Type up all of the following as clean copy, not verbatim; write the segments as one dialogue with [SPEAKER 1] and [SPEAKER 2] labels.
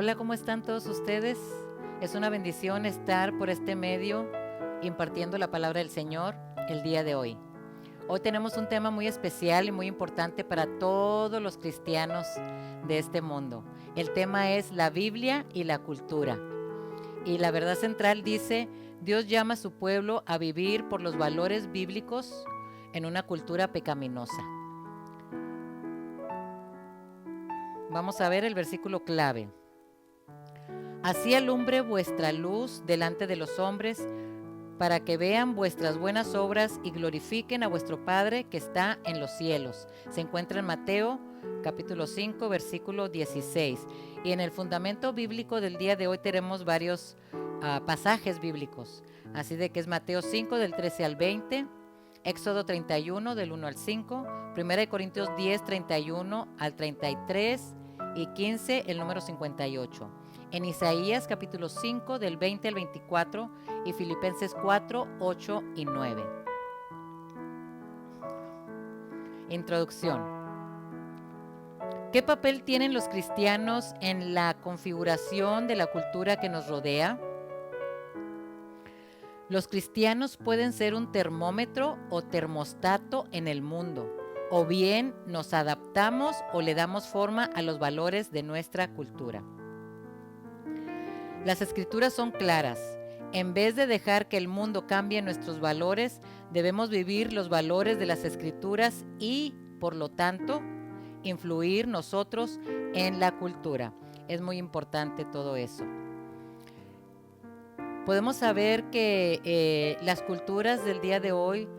[SPEAKER 1] Hola, ¿cómo están todos ustedes? Es una bendición estar por este medio impartiendo la palabra del Señor el día de hoy. Hoy tenemos un tema muy especial y muy importante para todos los cristianos de este mundo. El tema es la Biblia y la cultura. Y la verdad central dice, Dios llama a su pueblo a vivir por los valores bíblicos en una cultura pecaminosa. Vamos a ver el versículo clave. Así alumbre vuestra luz delante de los hombres, para que vean vuestras buenas obras y glorifiquen a vuestro Padre que está en los cielos. Se encuentra en Mateo capítulo 5, versículo 16. Y en el fundamento bíblico del día de hoy tenemos varios pasajes bíblicos. Así de que es Mateo 5 del 13 al 20, Éxodo 31 del 1 al 5, 1 Corintios 10, 31 al 33 y 15 el número 58. En Isaías capítulo 5 del 20 al 24 y Filipenses 4, 8 y 9. Introducción. ¿Qué papel tienen los cristianos en la configuración de la cultura que nos rodea? Los cristianos pueden ser un termómetro o termostato en el mundo, o bien nos adaptamos o le damos forma a los valores de nuestra cultura. Las escrituras son claras. En vez de dejar que el mundo cambie nuestros valores, debemos vivir los valores de las escrituras y, por lo tanto, influir nosotros en la cultura. Es muy importante todo eso. Podemos saber que las culturas del día de hoy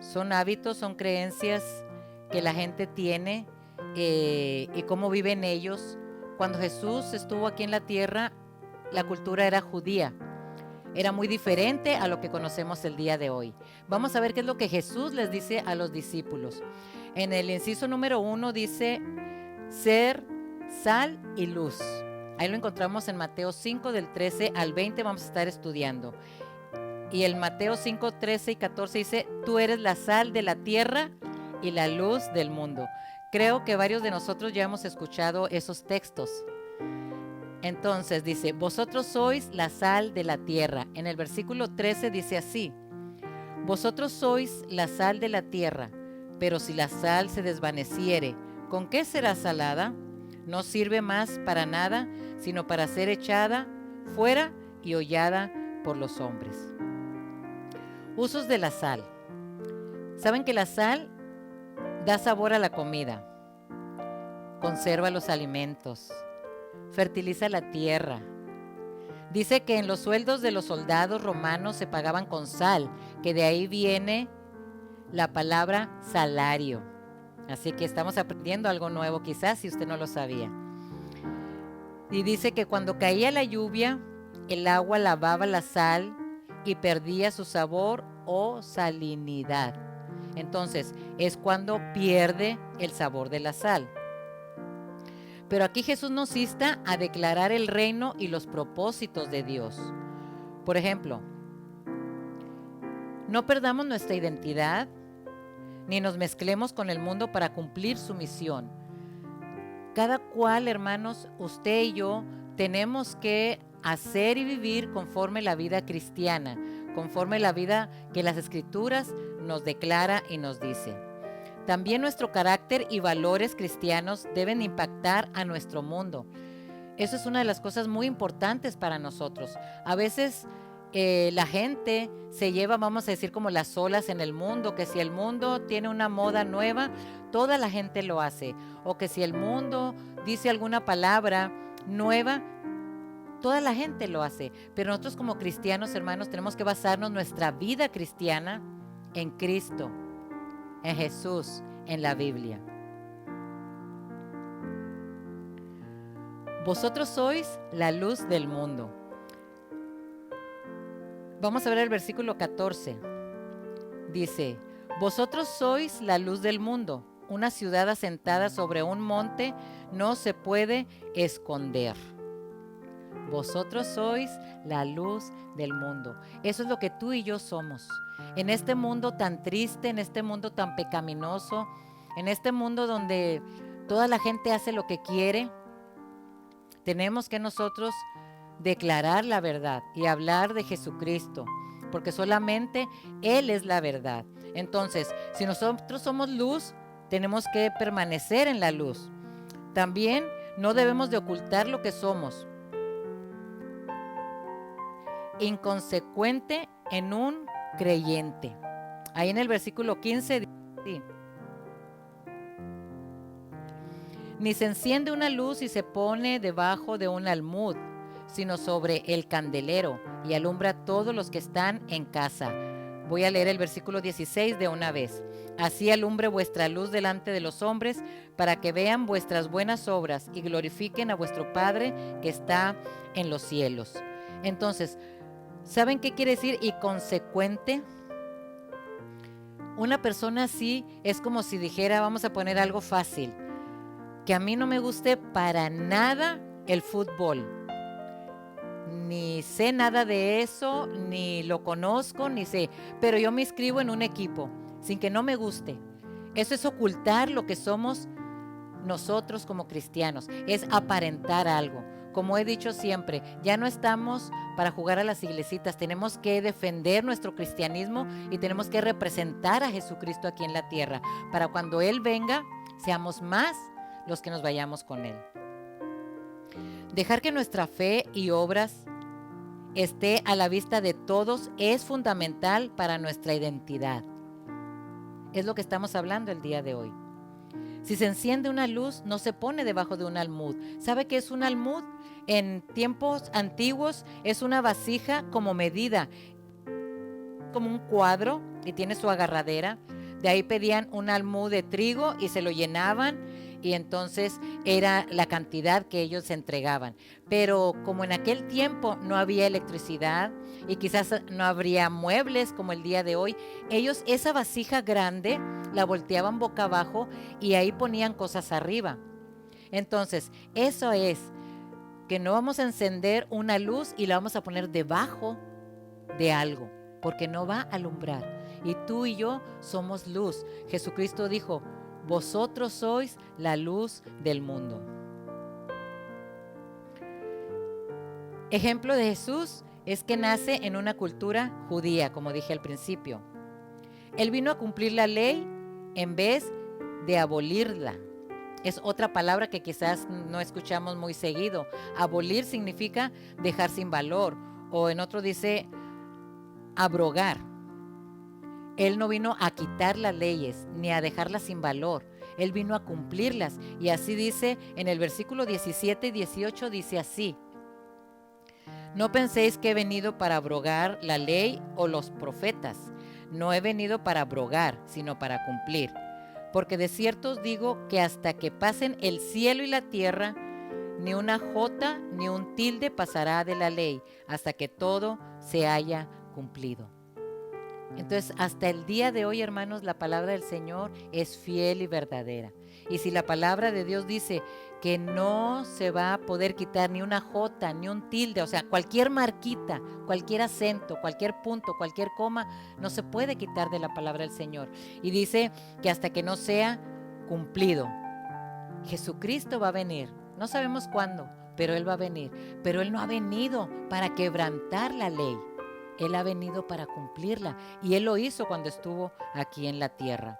[SPEAKER 1] son hábitos, son creencias que la gente tiene y cómo viven ellos. Cuando Jesús estuvo aquí en la tierra, la cultura era judía. Era muy diferente a lo que conocemos el día de hoy. Vamos a ver qué es lo que Jesús les dice a los discípulos. En el inciso número 1 dice, ser sal y luz. Ahí lo encontramos en Mateo 5 del 13 al 20, vamos a estar estudiando. Y el Mateo 5, 13 y 14 dice, tú eres la sal de la tierra y la luz del mundo. Creo que varios de nosotros ya hemos escuchado esos textos. Entonces dice, vosotros sois la sal de la tierra. En el versículo 13 dice así, vosotros sois la sal de la tierra, pero si la sal se desvaneciere, ¿con qué será salada? No sirve más para nada, sino para ser echada fuera y hollada por los hombres. Usos de la sal. ¿Saben que la sal da sabor a la comida? Conserva los alimentos. Fertiliza la tierra. Dice que en los sueldos de los soldados romanos se pagaban con sal, que de ahí viene la palabra salario. Así que estamos aprendiendo algo nuevo, quizás si usted no lo sabía. Y dice que cuando caía la lluvia, el agua lavaba la sal y perdía su sabor o salinidad. Entonces, es cuando pierde el sabor de la sal. Pero aquí Jesús nos insta a declarar el reino y los propósitos de Dios. Por ejemplo, no perdamos nuestra identidad, ni nos mezclemos con el mundo para cumplir su misión. Cada cual, hermanos, usted y yo, tenemos que hacer y vivir conforme la vida cristiana, conforme la vida que las Escrituras nos declara y nos dice. También nuestro carácter y valores cristianos deben impactar a nuestro mundo. Eso es una de las cosas muy importantes para nosotros. A veces la gente se lleva, vamos a decir, como las olas en el mundo, que si el mundo tiene una moda nueva, toda la gente lo hace. O que si el mundo dice alguna palabra nueva, toda la gente lo hace. Pero nosotros como cristianos, hermanos, tenemos que basarnos nuestra vida cristiana en Cristo, en Jesús, en la Biblia. Vosotros sois la luz del mundo. Vamos a ver el versículo 14. Dice, vosotros sois la luz del mundo. Una ciudad asentada sobre un monte no se puede esconder. Vosotros sois la luz del mundo. Eso es lo que tú y yo somos. En este mundo tan triste, en este mundo tan pecaminoso, en este mundo donde toda la gente hace lo que quiere, tenemos que nosotros declarar la verdad y hablar de Jesucristo, porque solamente Él es la verdad. Entonces, si nosotros somos luz, tenemos que permanecer en la luz. También no debemos de ocultar lo que somos. Inconsecuente en un creyente. Ahí en el versículo 15 dice: ni se enciende una luz y se pone debajo de un almud, sino sobre el candelero, y alumbra a todos los que están en casa. Voy a leer el versículo 16 de una vez. Así alumbre vuestra luz delante de los hombres, para que vean vuestras buenas obras y glorifiquen a vuestro Padre que está en los cielos. Entonces, ¿saben qué quiere decir inconsecuente? Una persona así es como si dijera, vamos a poner algo fácil, que a mí no me guste para nada el fútbol. Ni sé nada de eso, ni lo conozco, ni sé, pero yo me inscribo en un equipo sin que no me guste. Eso es ocultar lo que somos nosotros como cristianos, es aparentar algo. Como he dicho siempre, ya no estamos para jugar a las iglesitas, tenemos que defender nuestro cristianismo y tenemos que representar a Jesucristo aquí en la tierra, para cuando Él venga, seamos más los que nos vayamos con Él. Dejar que nuestra fe y obras esté a la vista de todos es fundamental para nuestra identidad. Es lo que estamos hablando el día de hoy. Si se enciende una luz, no se pone debajo de un almud. ¿Sabe qué es un almud? En tiempos antiguos es una vasija como medida, como un cuadro, y tiene su agarradera. De ahí pedían un almud de trigo y se lo llenaban, y entonces era la cantidad que ellos entregaban. Pero como en aquel tiempo no había electricidad y quizás no habría muebles como el día de hoy, ellos esa vasija grande la volteaban boca abajo y ahí ponían cosas arriba. Entonces, eso es que no vamos a encender una luz y la vamos a poner debajo de algo, porque no va a alumbrar. Y tú y yo somos luz. Jesucristo dijo: vosotros sois la luz del mundo. Ejemplo de Jesús es que nace en una cultura judía, como dije al principio. Él vino a cumplir la ley en vez de abolirla. Es otra palabra que quizás no escuchamos muy seguido. Abolir significa dejar sin valor, o en otro dice abrogar. Él no vino a quitar las leyes ni a dejarlas sin valor. Él vino a cumplirlas. Y así dice en el versículo 17 y 18, dice así: no penséis que he venido para abrogar la ley o los profetas. No he venido para abrogar, sino para cumplir. Porque de cierto os digo que hasta que pasen el cielo y la tierra, ni una jota ni un tilde pasará de la ley, hasta que todo se haya cumplido. Entonces, hasta el día de hoy, hermanos, la palabra del Señor es fiel y verdadera. Y si la palabra de Dios dice que no se va a poder quitar ni una jota, ni un tilde, o sea, cualquier marquita, cualquier acento, cualquier punto, cualquier coma, no se puede quitar de la palabra del Señor. Y dice que hasta que no sea cumplido. Jesucristo va a venir. No sabemos cuándo, pero Él va a venir. Pero Él no ha venido para quebrantar la ley. Él ha venido para cumplirla, y Él lo hizo cuando estuvo aquí en la tierra.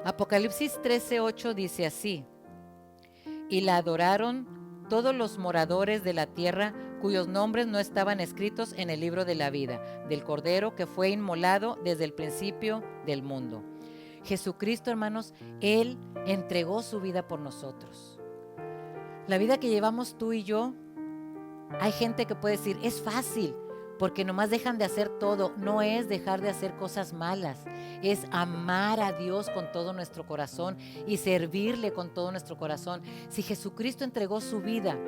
[SPEAKER 1] Apocalipsis 13:8 dice así: y la adoraron todos los moradores de la tierra cuyos nombres no estaban escritos en el libro de la vida del Cordero que fue inmolado desde el principio del mundo. Jesucristo, hermanos, Él entregó su vida por nosotros. La vida que llevamos tú y yo, hay gente que puede decir, es fácil, porque nomás dejan de hacer todo. No es dejar de hacer cosas malas, es amar a Dios con todo nuestro corazón y servirle con todo nuestro corazón. Si Jesucristo entregó su vida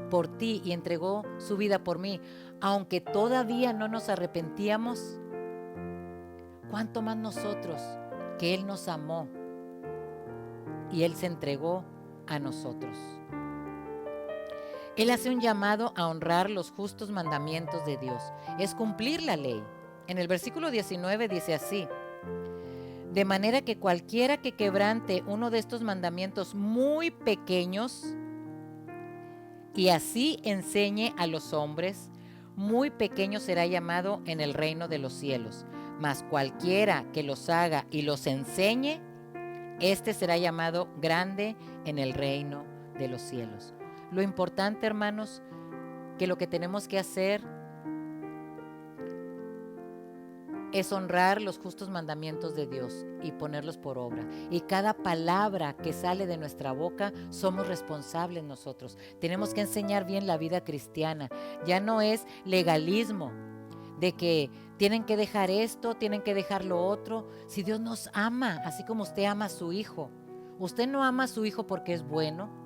[SPEAKER 1] por ti y entregó su vida por mí, aunque todavía no nos arrepentíamos, ¿cuánto más nosotros, que Él nos amó y Él se entregó a nosotros? Él hace un llamado a honrar los justos mandamientos de Dios. Es cumplir la ley. En el versículo 19 dice así: de manera que cualquiera que quebrante uno de estos mandamientos muy pequeños y así enseñe a los hombres, muy pequeño será llamado en el reino de los cielos. Mas cualquiera que los haga y los enseñe, este será llamado grande en el reino de los cielos. Lo importante, hermanos, que lo que tenemos que hacer es honrar los justos mandamientos de Dios y ponerlos por obra. Y cada palabra que sale de nuestra boca somos responsables nosotros. Tenemos que enseñar bien la vida cristiana. Ya no es legalismo de que tienen que dejar esto, tienen que dejar lo otro. Si Dios nos ama, así como usted ama a su hijo. Usted no ama a su hijo porque es bueno.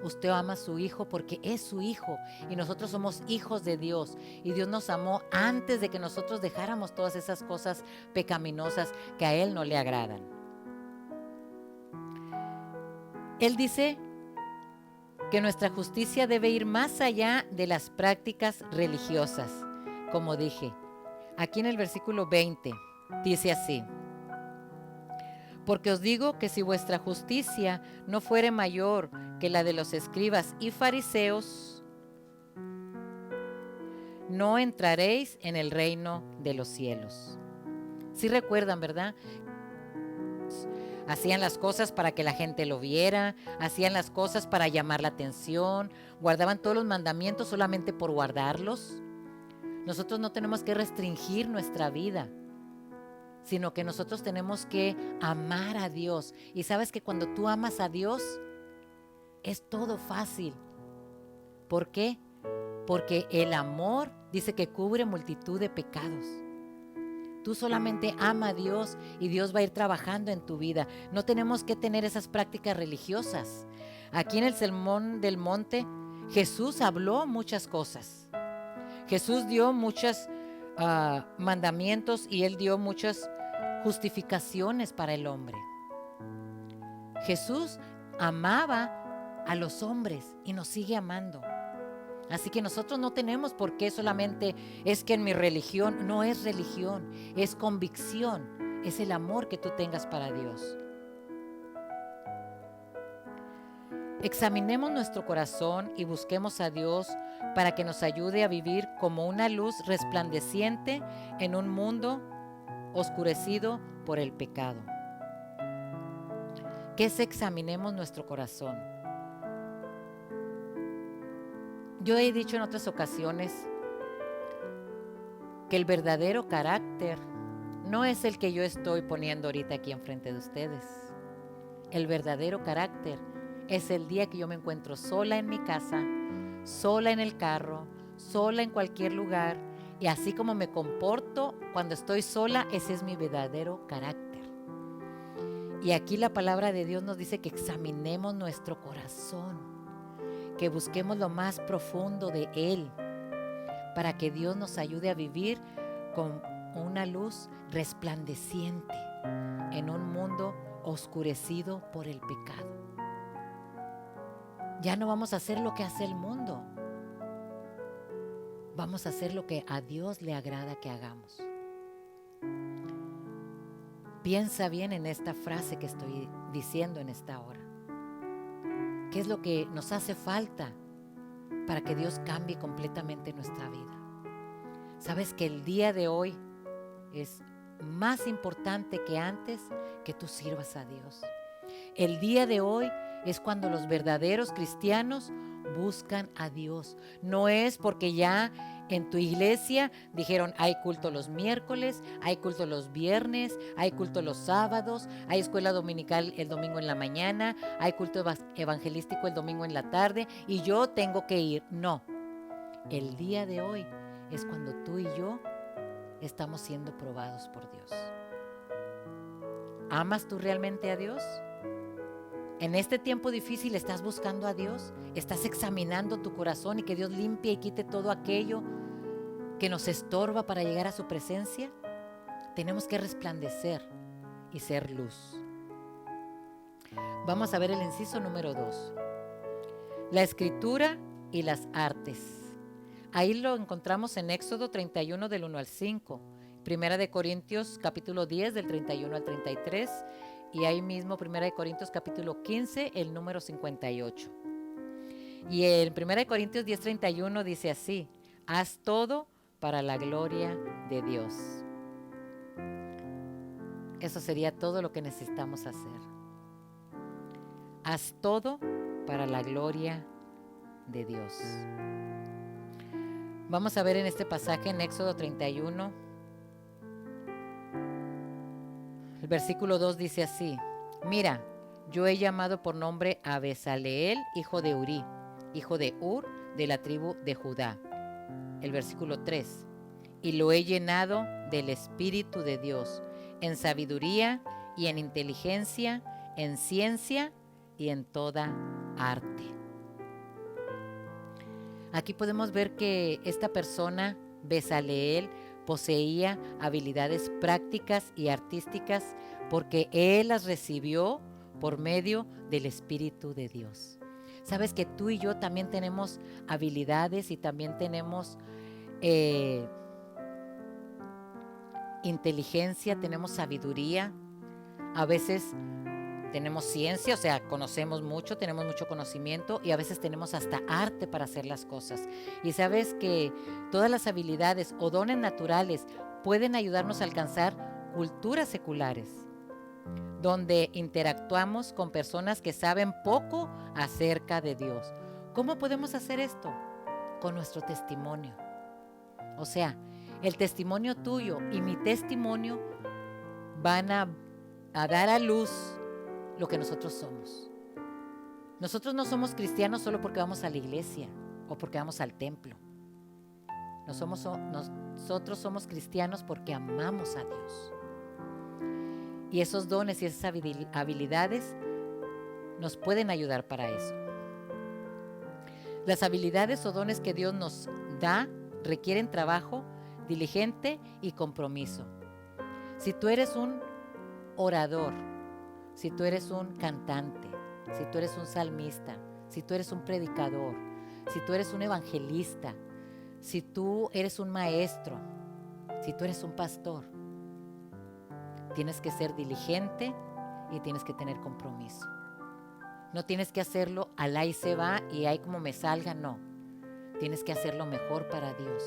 [SPEAKER 1] Usted ama a su hijo porque es su hijo y nosotros somos hijos de Dios y Dios nos amó antes de que nosotros dejáramos todas esas cosas pecaminosas que a Él no le agradan. Él dice que nuestra justicia debe ir más allá de las prácticas religiosas. Como dije, aquí en el versículo 20 dice así: porque os digo que si vuestra justicia no fuere mayor que la de los escribas y fariseos, no entraréis en el reino de los cielos. Sí recuerdan, ¿verdad? Hacían las cosas para que la gente lo viera, hacían las cosas para llamar la atención, guardaban todos los mandamientos solamente por guardarlos. Nosotros no tenemos que restringir nuestra vida, sino que nosotros tenemos que amar a Dios. Y sabes que cuando tú amas a Dios, es todo fácil. ¿Por qué? Porque el amor dice que cubre multitud de pecados. Tú solamente ama a Dios y Dios va a ir trabajando en tu vida. No tenemos que tener esas prácticas religiosas. Aquí en el Sermón del Monte, Jesús habló muchas cosas. Jesús dio muchos mandamientos y Él dio muchas justificaciones para el hombre. Jesús amaba a los hombres y nos sigue amando. Así que nosotros no tenemos por qué solamente es que en mi religión, no es religión, es convicción, es el amor que tú tengas para Dios. Examinemos nuestro corazón y busquemos a Dios para que nos ayude a vivir como una luz resplandeciente en un mundo oscurecido por el pecado. ¿Qué es examinemos nuestro corazón? Yo he dicho en otras ocasiones que el verdadero carácter no es el que yo estoy poniendo ahorita aquí enfrente de ustedes. El verdadero carácter es el día que yo me encuentro sola en mi casa, sola en el carro, sola en cualquier lugar, y así como me comporto cuando estoy sola, ese es mi verdadero carácter. Y aquí la palabra de Dios nos dice que examinemos nuestro corazón, que busquemos lo más profundo de Él, para que Dios nos ayude a vivir con una luz resplandeciente en un mundo oscurecido por el pecado. Ya no vamos a hacer lo que hace el mundo. Vamos a hacer lo que a Dios le agrada que hagamos. Piensa bien en esta frase que estoy diciendo en esta hora. ¿Qué es lo que nos hace falta para que Dios cambie completamente nuestra vida? Sabes que el día de hoy es más importante que antes que tú sirvas a Dios. El día de hoy es cuando los verdaderos cristianos buscan a Dios. No es porque ya en tu iglesia dijeron hay culto los miércoles, hay culto los viernes, hay culto los sábados, hay escuela dominical el domingo en la mañana, hay culto evangelístico el domingo en la tarde y yo tengo que ir. No, el día de hoy es cuando tú y yo estamos siendo probados por Dios. ¿Amas tú realmente a Dios? En este tiempo difícil, ¿estás buscando a Dios? ¿Estás examinando tu corazón y que Dios limpie y quite todo aquello que nos estorba para llegar a su presencia? Tenemos que resplandecer y ser luz. Vamos a ver el inciso número 2. La escritura y las artes. Ahí lo encontramos en Éxodo 31 del 1 al 5. Primera de Corintios capítulo 10 del 31 al 33. Y ahí mismo Primera de Corintios capítulo 15, el número 58. Y en 1 Corintios 10:31 dice así: haz todo para la gloria de Dios. Eso sería todo lo que necesitamos hacer. Haz todo para la gloria de Dios. Vamos a ver en este pasaje en Éxodo 31. El versículo 2 dice así: mira, yo he llamado por nombre a Bezaleel, hijo de Uri, hijo de Ur, de la tribu de Judá. El versículo 3: y lo he llenado del Espíritu de Dios, en sabiduría y en inteligencia, en ciencia y en toda arte. Aquí podemos ver que esta persona, Bezaleel, poseía habilidades prácticas y artísticas porque él las recibió por medio del Espíritu de Dios. Sabes que tú y yo también tenemos habilidades y también tenemos inteligencia, tenemos sabiduría. A veces tenemos ciencia, o sea, conocemos mucho, tenemos mucho conocimiento, y a veces tenemos hasta arte para hacer las cosas. Y sabes que todas las habilidades o dones naturales pueden ayudarnos a alcanzar culturas seculares, donde interactuamos con personas que saben poco acerca de Dios. ¿Cómo podemos hacer esto? Con nuestro testimonio. O sea, el testimonio tuyo y mi testimonio van a dar a luz lo que nosotros somos. Nosotros no somos cristianos solo porque vamos a la iglesia o porque vamos al templo. Nosotros somos cristianos porque amamos a Dios. Y esos dones y esas habilidades nos pueden ayudar para eso. Las habilidades o dones que Dios nos da requieren trabajo diligente y compromiso. Si tú eres un orador, si tú eres un cantante, si tú eres un salmista, si tú eres un predicador, si tú eres un evangelista, si tú eres un maestro, si tú eres un pastor, tienes que ser diligente y tienes que tener compromiso. No tienes que hacerlo al ahí se va y ahí como me salga, no. Tienes que hacerlo mejor para Dios.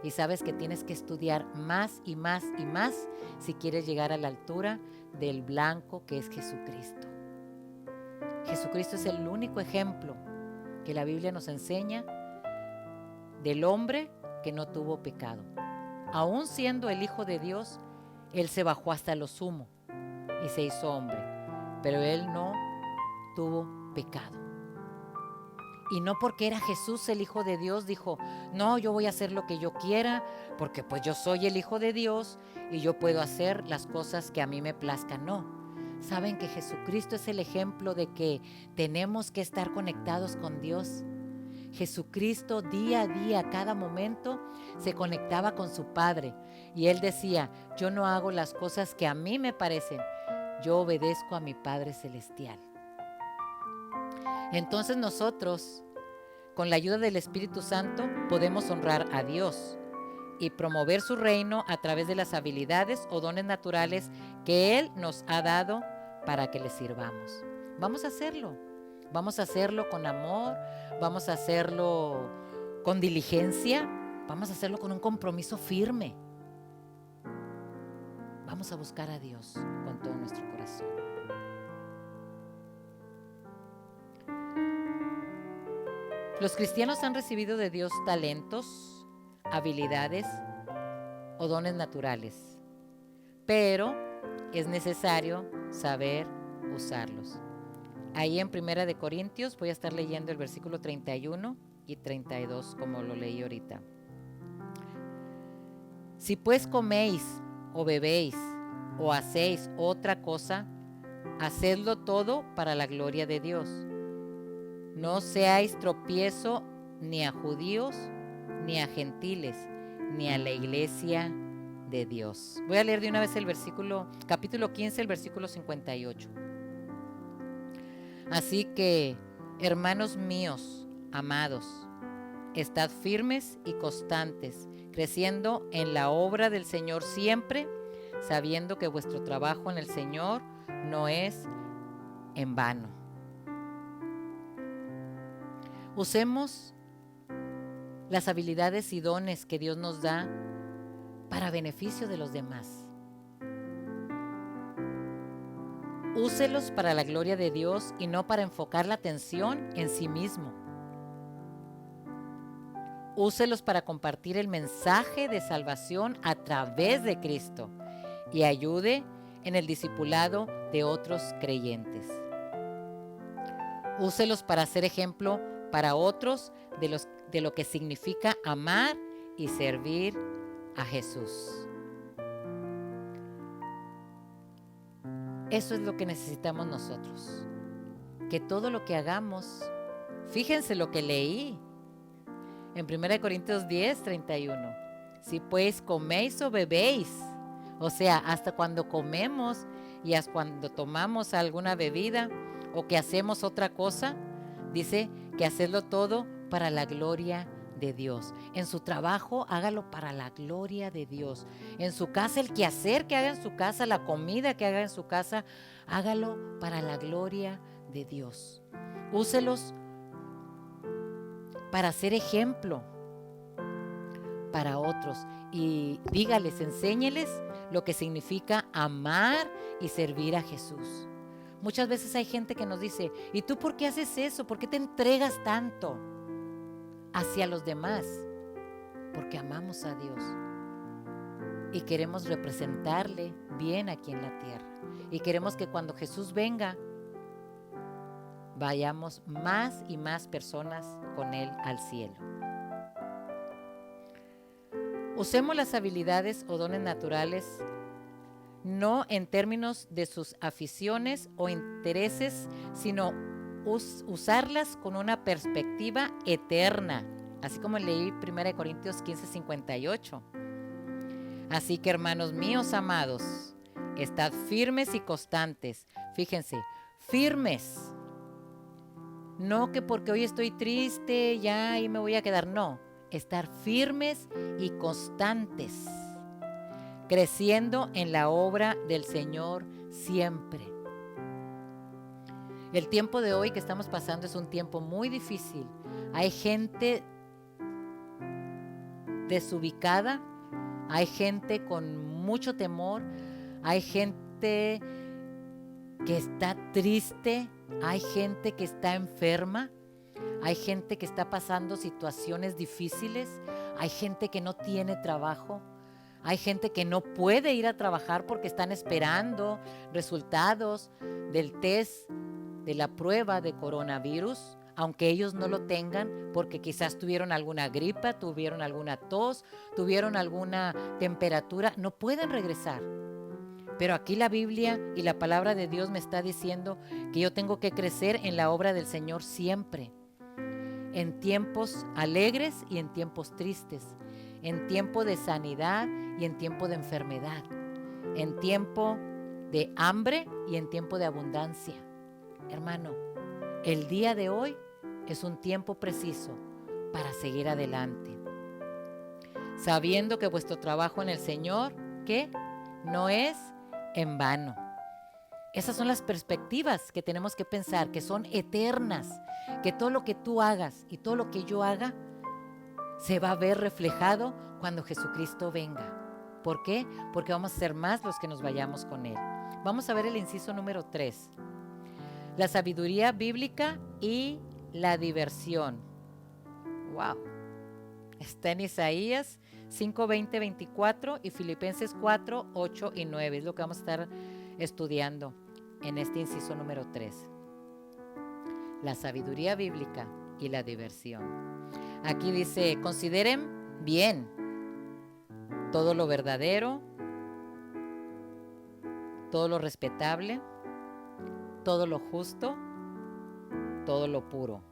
[SPEAKER 1] Y sabes que tienes que estudiar más y más y más si quieres llegar a la altura del blanco que es Jesucristo. Jesucristo es el único ejemplo que la Biblia nos enseña del hombre que no tuvo pecado. Aún siendo el Hijo de Dios, Él se bajó hasta lo sumo y se hizo hombre, pero Él no tuvo pecado. Y no porque era Jesús el Hijo de Dios dijo, no, yo voy a hacer lo que yo quiera, porque pues yo soy el Hijo de Dios y yo puedo hacer las cosas que a mí me plazcan. No, saben que Jesucristo es el ejemplo de que tenemos que estar conectados con Dios. Jesucristo día a día, cada momento, se conectaba con su Padre. Y Él decía, yo no hago las cosas que a mí me parecen, yo obedezco a mi Padre Celestial. Entonces nosotros, con la ayuda del Espíritu Santo, podemos honrar a Dios y promover su reino a través de las habilidades o dones naturales que Él nos ha dado para que le sirvamos. Vamos a hacerlo con amor, vamos a hacerlo con diligencia, vamos a hacerlo con un compromiso firme. Vamos a buscar a Dios con todo nuestro corazón. Los cristianos han recibido de Dios talentos, habilidades o dones naturales, pero es necesario saber usarlos. Ahí en 1 Corintios voy a estar leyendo el versículo 31 y 32 como lo leí ahorita. Si pues coméis o bebéis o hacéis otra cosa, hacedlo todo para la gloria de Dios. No seáis tropiezo ni a judíos, ni a gentiles, ni a la iglesia de Dios. Voy a leer de una vez el capítulo 15, el versículo 58. Así que, hermanos míos, amados, estad firmes y constantes, creciendo en la obra del Señor siempre, sabiendo que vuestro trabajo en el Señor no es en vano. Usemos las habilidades y dones que Dios nos da para beneficio de los demás. Úselos para la gloria de Dios y no para enfocar la atención en sí mismo. Úselos para compartir el mensaje de salvación a través de Cristo y ayude en el discipulado de otros creyentes. Úselos para ser ejemplo para otros de lo que significa amar y servir a Jesús. Eso es lo que necesitamos nosotros. Que todo lo que hagamos, fíjense lo que leí en 1 Corintios 10, 31. Si pues coméis o bebéis, o sea, hasta cuando comemos y hasta cuando tomamos alguna bebida o que hacemos otra cosa, dice que hacerlo todo para la gloria de Dios. En su trabajo, hágalo para la gloria de Dios. En su casa, el quehacer que haga en su casa, la comida que haga en su casa, hágalo para la gloria de Dios. Úselos para ser ejemplo para otros y dígales, enséñeles lo que significa amar y servir a Jesús. Muchas veces hay gente que nos dice, ¿y tú por qué haces eso? ¿Por qué te entregas tanto hacia los demás? Porque amamos a Dios y queremos representarle bien aquí en la tierra. Y queremos que cuando Jesús venga, vayamos más y más personas con Él al cielo. Usemos las habilidades o dones naturales no en términos de sus aficiones o intereses, sino usarlas con una perspectiva eterna, así como leí 1 Corintios 15, 58. Así que, hermanos míos amados, estad firmes y constantes. Fíjense, firmes. No que porque hoy estoy triste, ya ahí me voy a quedar. No, estar firmes y constantes, creciendo en la obra del Señor siempre. El tiempo de hoy que estamos pasando es un tiempo muy difícil. Hay gente desubicada, hay gente con mucho temor, hay gente que está triste, hay gente que está enferma, hay gente que está pasando situaciones difíciles, hay gente que no tiene trabajo, hay gente que no puede ir a trabajar porque están esperando resultados del test, de la prueba de coronavirus, aunque ellos no lo tengan, porque quizás tuvieron alguna gripa, tuvieron alguna tos, tuvieron alguna temperatura, no pueden regresar. Pero aquí la Biblia y la palabra de Dios me está diciendo que yo tengo que crecer en la obra del Señor siempre, en tiempos alegres y en tiempos tristes, en tiempo de sanidad y en tiempo de enfermedad, en tiempo de hambre y en tiempo de abundancia. Hermano, el día de hoy es un tiempo preciso para seguir adelante, sabiendo que vuestro trabajo en el Señor, ¿qué? No es en vano. Esas son las perspectivas que tenemos que pensar, que son eternas, que todo lo que tú hagas y todo lo que yo haga se va a ver reflejado cuando Jesucristo venga. ¿Por qué? Porque vamos a ser más los que nos vayamos con Él. Vamos a ver el inciso número 3. La sabiduría bíblica y la diversión. Wow. Está en Isaías 5, 20, 24 y Filipenses 4, 8 y 9. Es lo que vamos a estar estudiando en este inciso número 3. La sabiduría bíblica y la diversión. Aquí dice, consideren bien todo lo verdadero, todo lo respetable, todo lo justo, todo lo puro.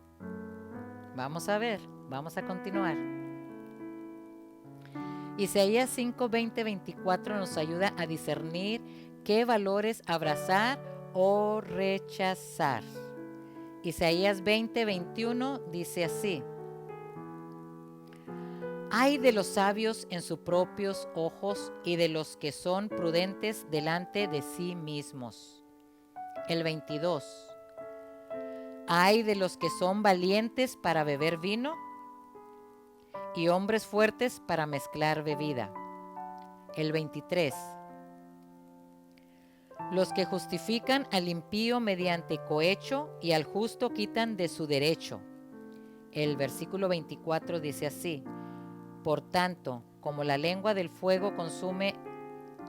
[SPEAKER 1] Vamos a ver, vamos a continuar. Isaías 5, 20, 24 nos ayuda a discernir qué valores abrazar o rechazar. Isaías 20, 21 dice así: Ay de los sabios en sus propios ojos y de los que son prudentes delante de sí mismos. El 22. Hay de los que son valientes para beber vino y hombres fuertes para mezclar bebida. El 23. Los que justifican al impío mediante cohecho y al justo quitan de su derecho. El versículo 24 dice así: por tanto, como la lengua del fuego consume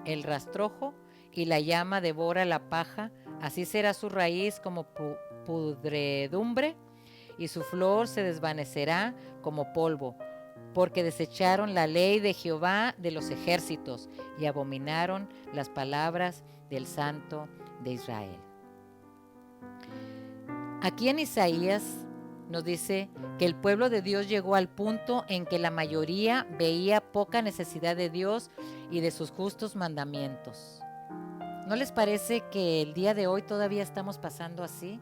[SPEAKER 1] el rastrojo y la llama devora la paja, así será su raíz como pudredumbre y su flor se desvanecerá como polvo, porque desecharon la ley de Jehová de los ejércitos y abominaron las palabras del Santo de Israel. Aquí en Isaías nos dice que el pueblo de Dios llegó al punto en que la mayoría veía poca necesidad de Dios y de sus justos mandamientos. ¿No les parece que el día de hoy todavía estamos pasando así?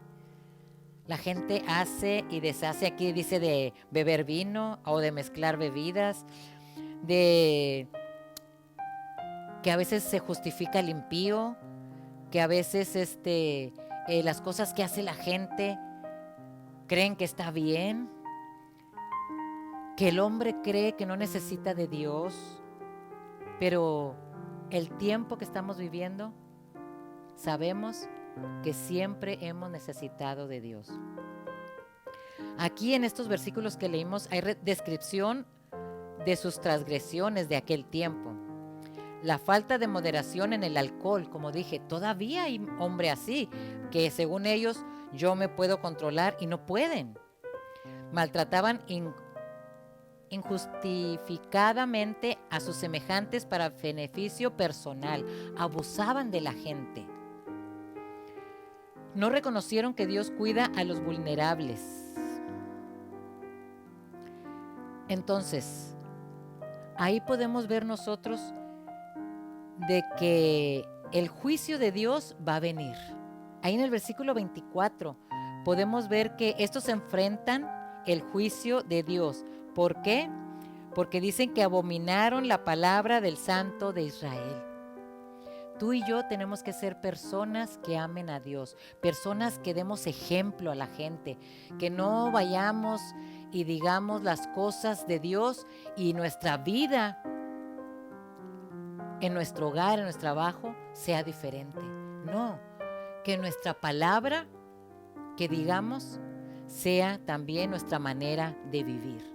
[SPEAKER 1] La gente hace y deshace, aquí dice de beber vino o de mezclar bebidas, de que a veces se justifica el impío, que a veces las cosas que hace la gente creen que está bien, que el hombre cree que no necesita de Dios, pero el tiempo que estamos viviendo, sabemos que siempre hemos necesitado de Dios. Aquí en estos versículos que leímos hay descripción de sus transgresiones de aquel tiempo. La falta de moderación en el alcohol, como dije, todavía hay hombre así, que según ellos yo me puedo controlar y no pueden. Maltrataban injustificadamente a sus semejantes para beneficio personal, abusaban de la gente. No reconocieron que Dios cuida a los vulnerables. Entonces, ahí podemos ver nosotros de que el juicio de Dios va a venir. Ahí en el versículo 24 podemos ver que estos enfrentan el juicio de Dios. ¿Por qué? Porque dicen que abominaron la palabra del Santo de Israel. Tú y yo tenemos que ser personas que amen a Dios, personas que demos ejemplo a la gente, que no vayamos y digamos las cosas de Dios y nuestra vida en nuestro hogar, en nuestro trabajo, sea diferente. No, que nuestra palabra que digamos sea también nuestra manera de vivir.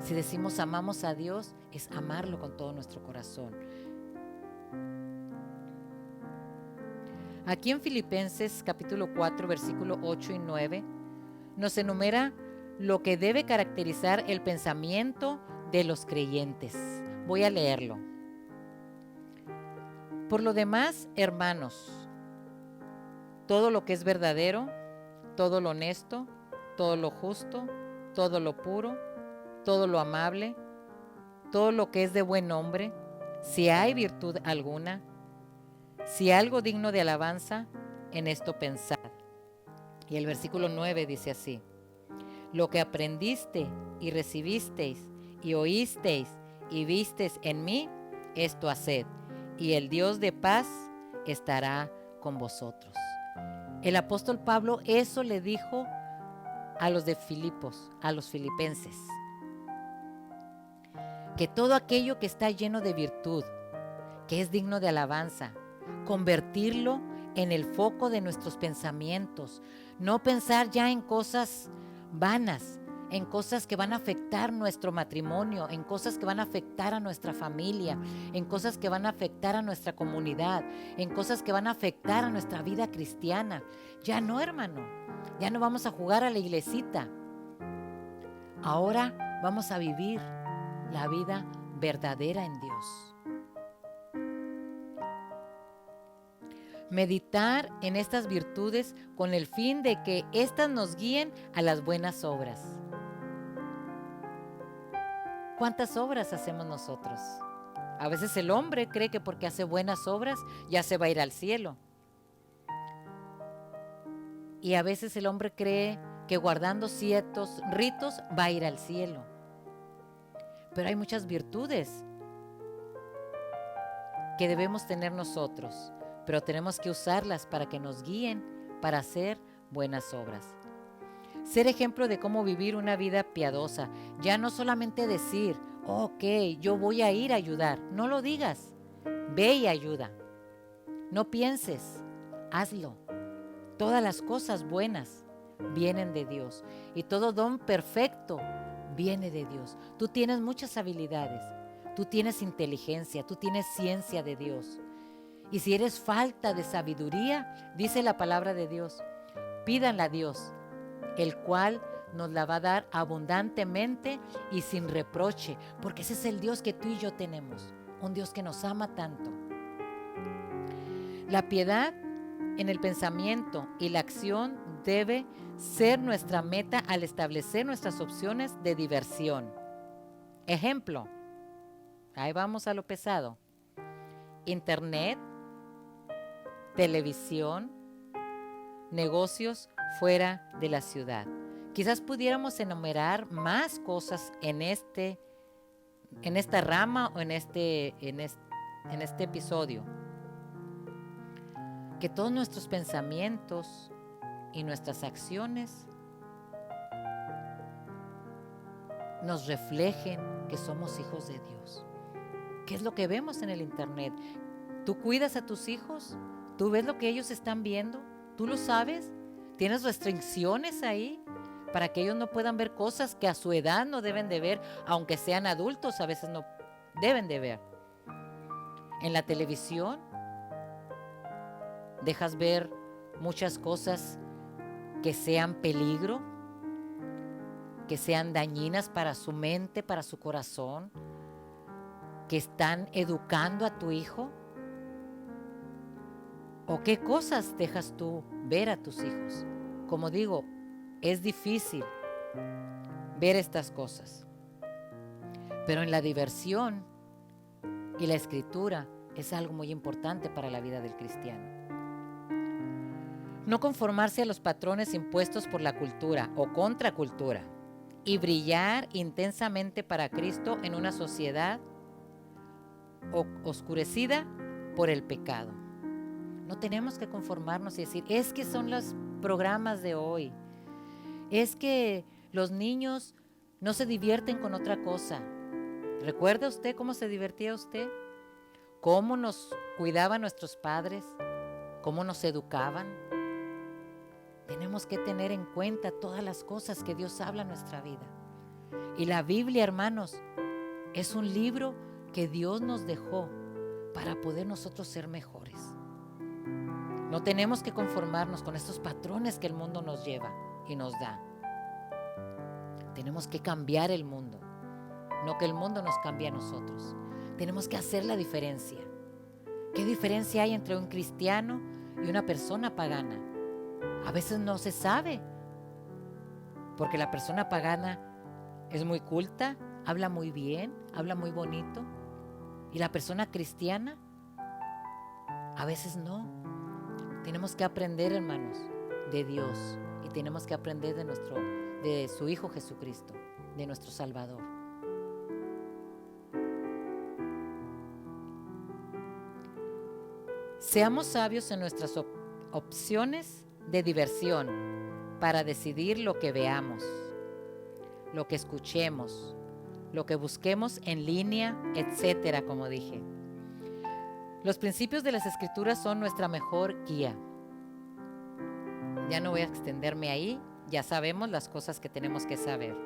[SPEAKER 1] Si decimos amamos a Dios, es amarlo con todo nuestro corazón. Aquí en Filipenses capítulo 4, versículo 8 y 9, nos enumera lo que debe caracterizar el pensamiento de los creyentes. Voy a leerlo. Por lo demás, hermanos, todo lo que es verdadero, todo lo honesto, todo lo justo, todo lo puro, todo lo amable, todo lo que es de buen nombre, si hay virtud alguna, si algo digno de alabanza, en esto pensad. Y el versículo 9 dice así: lo que aprendiste y recibisteis y oísteis y visteis en mí, esto haced, y el Dios de paz estará con vosotros. El apóstol Pablo eso le dijo a los de Filipos, a los filipenses, que todo aquello que está lleno de virtud, que es digno de alabanza, convertirlo en el foco de nuestros pensamientos, no pensar ya en cosas vanas, en cosas que van a afectar nuestro matrimonio, en cosas que van a afectar a nuestra familia, en cosas que van a afectar a nuestra comunidad, en cosas que van a afectar a nuestra vida cristiana. Ya no, hermano, ya no vamos a jugar a la iglesita. Ahora vamos a vivir la vida verdadera en Dios. Meditar en estas virtudes con el fin de que éstas nos guíen a las buenas obras. ¿Cuántas obras hacemos nosotros? A veces el hombre cree que porque hace buenas obras ya se va a ir al cielo. Y a veces el hombre cree que guardando ciertos ritos va a ir al cielo. Pero hay muchas virtudes que debemos tener nosotros, pero tenemos que usarlas para que nos guíen para hacer buenas obras. Ser ejemplo de cómo vivir una vida piadosa. Ya no solamente decir, ok, yo voy a ir a ayudar. No lo digas. Ve y ayuda. No pienses, hazlo. Todas las cosas buenas vienen de Dios y todo don perfecto viene de Dios. Tú tienes muchas habilidades, tú tienes inteligencia, tú tienes ciencia de Dios. Y si eres falta de sabiduría, dice la palabra de Dios, pídanla a Dios, el cual nos la va a dar abundantemente y sin reproche, porque ese es el Dios que tú y yo tenemos, un Dios que nos ama tanto. La piedad en el pensamiento y la acción debe ser nuestra meta al establecer nuestras opciones de diversión. Ejemplo, ahí vamos a lo pesado. Internet, televisión, negocios fuera de la ciudad. Quizás pudiéramos enumerar más cosas en esta rama o en este episodio. Que todos nuestros pensamientos y nuestras acciones nos reflejen que somos hijos de Dios. ¿Qué es lo que vemos en el internet? ¿Tú cuidas a tus hijos? ¿Tú ves lo que ellos están viendo? ¿Tú lo sabes? ¿Tienes restricciones ahí para que ellos no puedan ver cosas que a su edad no deben de ver, aunque sean adultos, a veces no deben de ver? En la televisión dejas ver muchas cosas que sean peligro, que sean dañinas para su mente, para su corazón, que están educando a tu hijo. ¿O qué cosas dejas tú ver a tus hijos? Como digo, es difícil ver estas cosas. Pero en la diversión y la escritura es algo muy importante para la vida del cristiano. No conformarse a los patrones impuestos por la cultura o contracultura y brillar intensamente para Cristo en una sociedad oscurecida por el pecado. No tenemos que conformarnos y decir, es que son los programas de hoy, es que los niños no se divierten con otra cosa. ¿Recuerda usted cómo se divertía usted? ¿Cómo nos cuidaban nuestros padres? ¿Cómo nos educaban? Tenemos que tener en cuenta todas las cosas que Dios habla en nuestra vida. Y la Biblia, hermanos, es un libro que Dios nos dejó para poder nosotros ser mejores. No tenemos que conformarnos con estos patrones que el mundo nos lleva y nos da. Tenemos que cambiar el mundo, no que el mundo nos cambie a nosotros. Tenemos que hacer la diferencia. ¿Qué diferencia hay entre un cristiano y una persona pagana? A veces no se sabe, porque la persona pagana es muy culta, habla muy bien, habla muy bonito, y la persona cristiana a veces no. Tenemos que aprender, hermanos, de Dios, y tenemos que aprender de su Hijo Jesucristo, de nuestro Salvador. Seamos sabios en nuestras opciones de diversión para decidir lo que veamos, lo que escuchemos, lo que busquemos en línea, etcétera, como dije. Los principios de las Escrituras son nuestra mejor guía. Ya no voy a extenderme ahí, ya sabemos las cosas que tenemos que saber.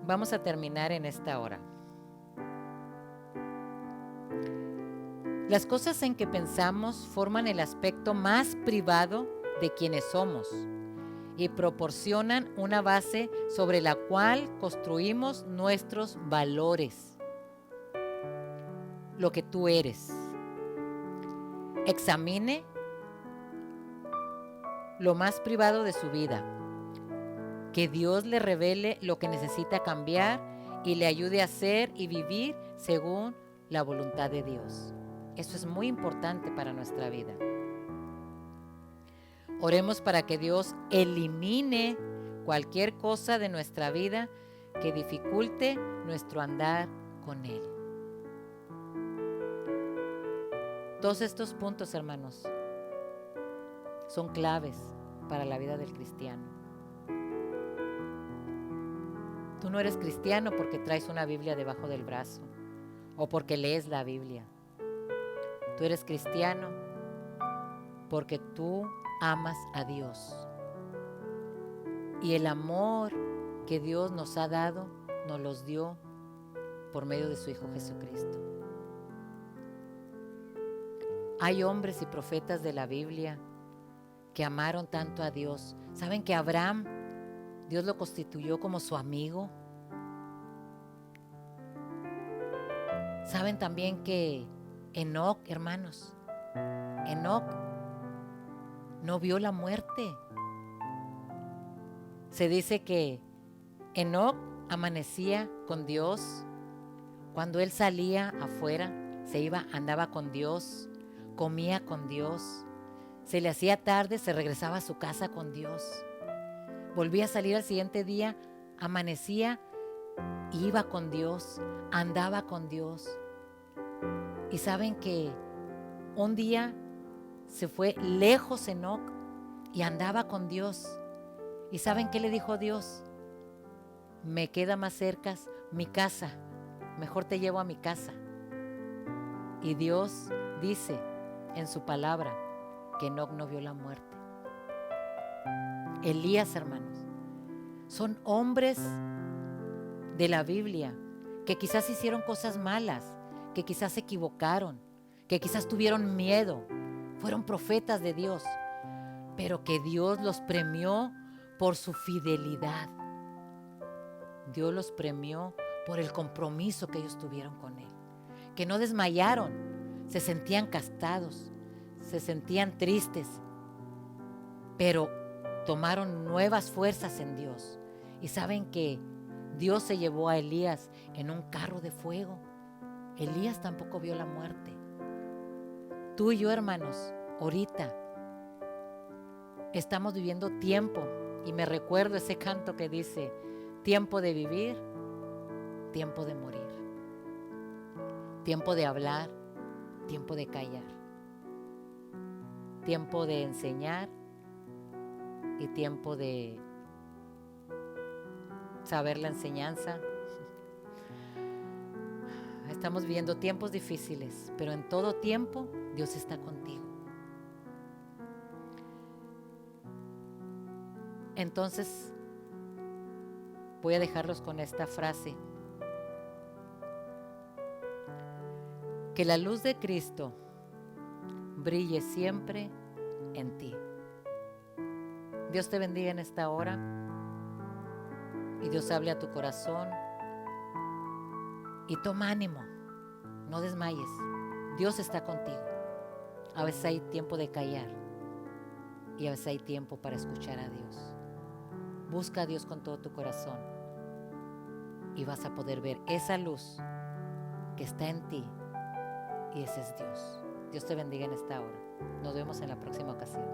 [SPEAKER 1] Vamos a terminar en esta hora. Las cosas en que pensamos forman el aspecto más privado de quienes somos y proporcionan una base sobre la cual construimos nuestros valores. Lo que tú eres. Examine lo más privado de su vida. Que Dios le revele lo que necesita cambiar y le ayude a hacer y vivir según la voluntad de Dios. Eso es muy importante para nuestra vida. Oremos para que Dios elimine cualquier cosa de nuestra vida que dificulte nuestro andar con Él. Todos estos puntos, hermanos, son claves para la vida del cristiano. Tú no eres cristiano porque traes una Biblia debajo del brazo o porque lees la Biblia. Tú eres cristiano porque tú amas a Dios. Y el amor que Dios nos ha dado, nos los dio por medio de su Hijo Jesucristo. Hay hombres y profetas de la Biblia que amaron tanto a Dios. ¿Saben que Abraham, Dios lo constituyó como su amigo? ¿Saben también que Enoc, hermanos, Enoc no vio la muerte? Se dice que Enoc amanecía con Dios. Cuando él salía afuera, andaba con Dios, comía con Dios. Se le hacía tarde, se regresaba a su casa con Dios. Volvía a salir al siguiente día, amanecía, iba con Dios, andaba con Dios. Y saben que un día se fue lejos Enoc y andaba con Dios. ¿Y saben qué le dijo Dios? Me queda más cerca mi casa, mejor te llevo a mi casa. Y Dios dice en su palabra que Enoc no vio la muerte. Elías, hermanos, son hombres de la Biblia que quizás hicieron cosas malas, que quizás se equivocaron, que quizás tuvieron miedo, fueron profetas de Dios, pero que Dios los premió por su fidelidad. Dios los premió por el compromiso que ellos tuvieron con Él, que no desmayaron, se sentían castados, se sentían tristes, pero tomaron nuevas fuerzas en Dios. Y saben que Dios se llevó a Elías en un carro de fuego. Elías tampoco vio la muerte. Tú y yo, hermanos, ahorita estamos viviendo tiempo, y me recuerdo ese canto que dice: tiempo de vivir, tiempo de morir, tiempo de hablar, tiempo de callar, tiempo de enseñar y tiempo de saber la enseñanza. Estamos viviendo tiempos difíciles, pero en todo tiempo Dios está contigo. Entonces, voy a dejarlos con esta frase: que la luz de Cristo brille siempre en ti. Dios te bendiga en esta hora y Dios hable a tu corazón. Y toma ánimo, no desmayes. Dios está contigo. A veces hay tiempo de callar y a veces hay tiempo para escuchar a Dios. Busca a Dios con todo tu corazón y vas a poder ver esa luz que está en ti, y ese es Dios. Dios te bendiga en esta hora. Nos vemos en la próxima ocasión.